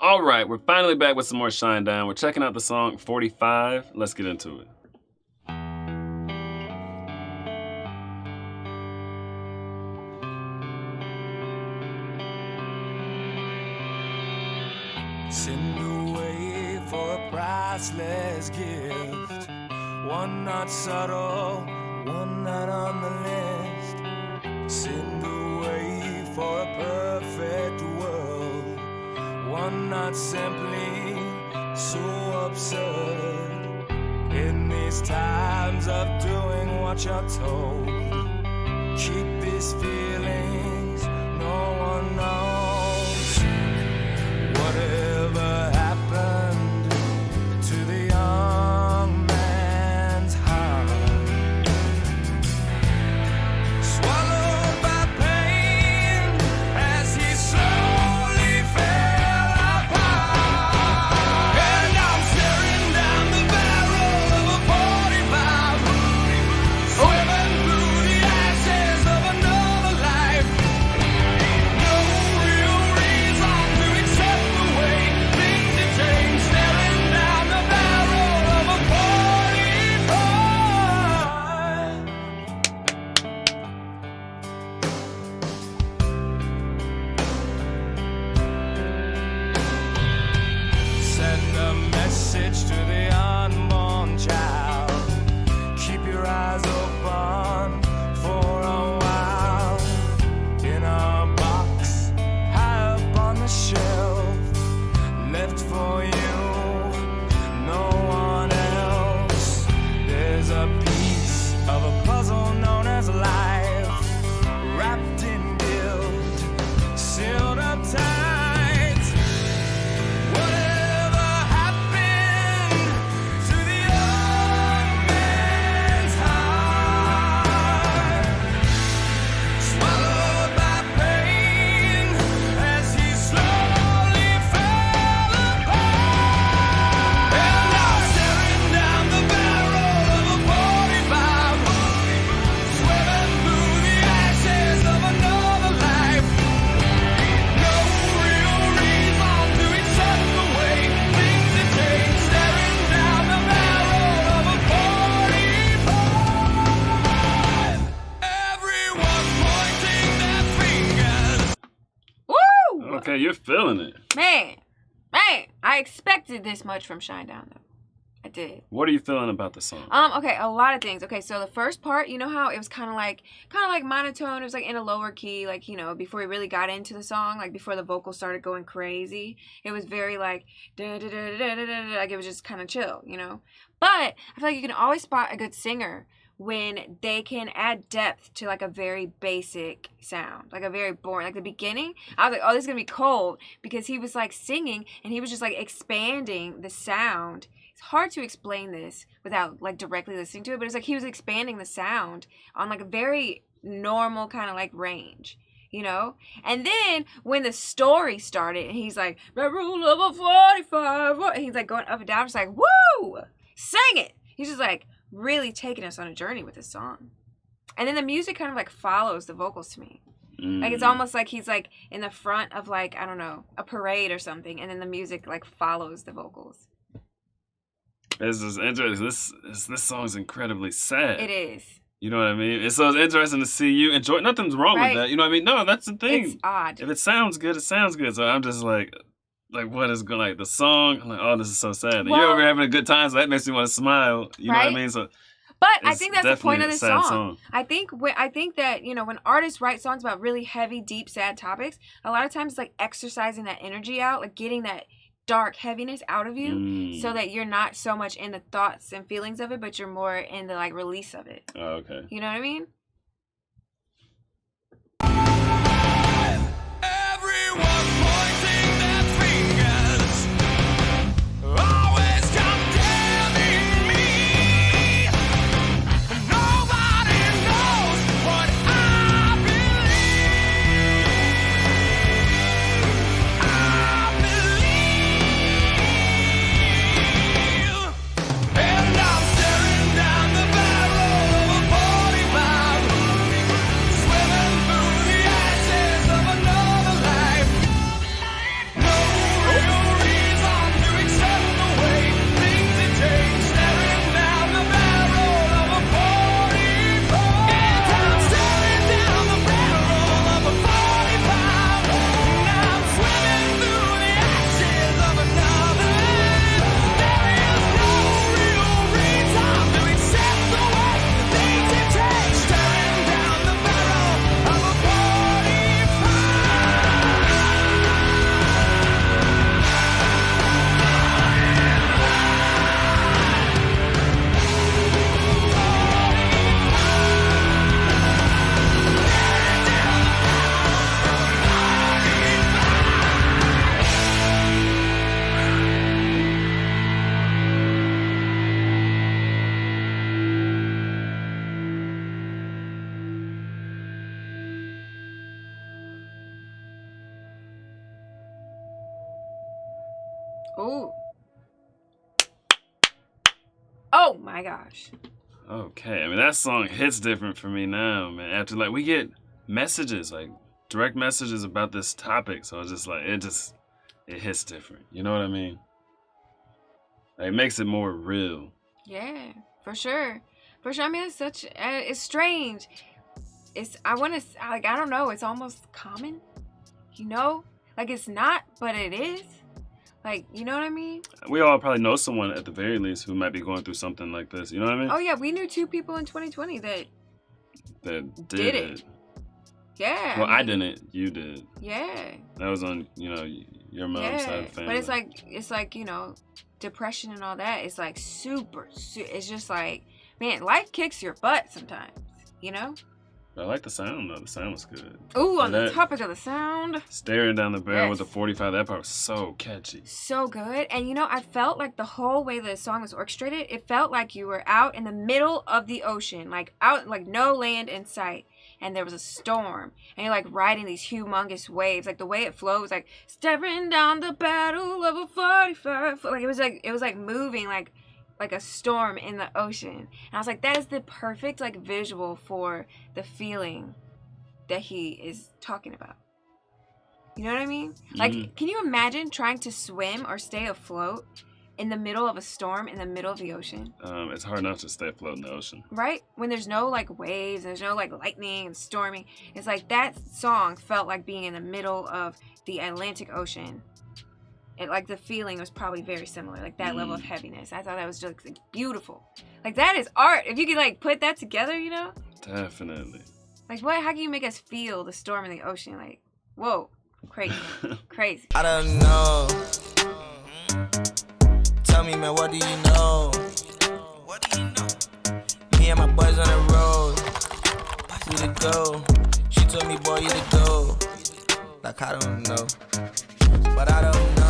All right, we're finally back with some more Shinedown. We're checking out the song 45. Let's get into it. Send away for a priceless gift. One not subtle, one not on the list. Send away for a perfect world. One not simply so absurd. In these times of doing what you're told, keep these feelings no one knows. Whatever happened to the young man's heart, swallowed by pain as he slowly fell apart. And I'm staring down the barrel of a 45, swimming through the ashes of another life. No real reason to accept the way things have changed. Staring down the barrel of a 45. Send a message to the unborn child. Keep your eyes open for a while. In a box high up on the shelf, left for you, no one else. There's a piece of a puzzle known as life, wrapped in guilt, sealed up tight. Whatever happened to the young man's heart, swallowed by pain as he slowly fell apart. And I'm staring down the barrel of a 45, swimming through the ashes of another life. No real reason to accept the way things have changed. Staring down the barrel of a 45. Everyone's pointing their fingers. Woo! Okay, you're feeling it. Man, I expected this much from Shinedown though. I did. What are you feeling about the song? Okay, a lot of things. Okay, so the first part, you know how it was kind of like monotone. It was like in a lower key, like, you know, before we really got into the song, like before the vocals started going crazy. It was very like da da da da da da, like it was just kind of chill, you know. But I feel like you can always spot a good singer when they can add depth to like a very basic sound, like a very boring, like the beginning. I was like, oh, this is gonna be cold, because he was like singing and he was just like expanding the sound. It's hard to explain this without like directly listening to it, but it's like he was expanding the sound on like a very normal kind of like range, you know? And then when the story started and he's like, the rule of a 45, and he's like going up and down, I'm just like, woo! Sing it! He's just like really taking us on a journey with this song. And then the music kind of like follows the vocals to me. Like it's almost like he's like in the front of like, I don't know, a parade or something, and then the music like follows the vocals. This is interesting. This song's incredibly sad. It is. You know what I mean? It's so interesting to see you enjoy. Nothing's wrong with that. You know what I mean? No, that's the thing. It's odd. If it sounds good, it sounds good. So I'm just like what is going, like the song? I'm like, oh, this is so sad. And you're over having a good time, so that makes me want to smile. You know what I mean? So. But I think that's the point of this song. I think that, you know, when artists write songs about really heavy, deep, sad topics, a lot of times it's like exercising that energy out, like getting that dark heaviness out of you, so that you're not so much in the thoughts and feelings of it, but you're more in the like release of it. Oh, okay. You know what I mean? Everyone's pointing their fingers, always condemning me. Nobody knows what I believe. I believe. And I'm staring down the barrel of a 45. Ooh. Oh my gosh. Okay, I mean that song hits different for me now, man. After like we get messages, like direct messages about this topic, so it's just like it hits different. You know what I mean? Like, it makes it more real. Yeah, for sure. For sure. I mean, it's strange. I don't know, it's almost common, you know? Like, it's not, but it is. Like, you know what I mean? We all probably know someone at the very least who might be going through something like this. You know what I mean? Oh, yeah, we knew 2 people in 2020 that did it. Yeah. Well, I didn't. You did. Yeah. That was on, your mom's side of the family. But it's like, depression and all that. It's like it's just like, man, life kicks your butt sometimes, you know? I like the sound, though. The sound was good. Ooh, on the topic of the sound. Staring down the barrel with the 45, that part was so catchy. So good. And, I felt like the whole way the song was orchestrated, it felt like you were out in the middle of the ocean, like out, like no land in sight. And there was a storm. And you're, like, riding these humongous waves. Like, the way it flowed was, like, staring down the battle of a 45. Like, it was like moving, like a storm in the ocean. And I was like, that is the perfect, like, visual for the feeling that he is talking about. You know what I mean? Mm-hmm. Like, can you imagine trying to swim or stay afloat in the middle of a storm in the middle of the ocean? It's hard not to stay afloat in the ocean. Right? When there's no, like, waves, and there's no, like, lightning and storming. It's like that song felt like being in the middle of the Atlantic Ocean. Like, the feeling was probably very similar, like that level of heaviness. I thought that was just like, beautiful. Like, that is art. If you could, like, put that together, Definitely. Like, how can you make us feel the storm in the ocean? Like, whoa, crazy, crazy. I don't know. Tell me, man, what do you know? What do you know? Me and my boys on the road. We to go. She told me, boy, you to go. Like, I don't know. But I don't know.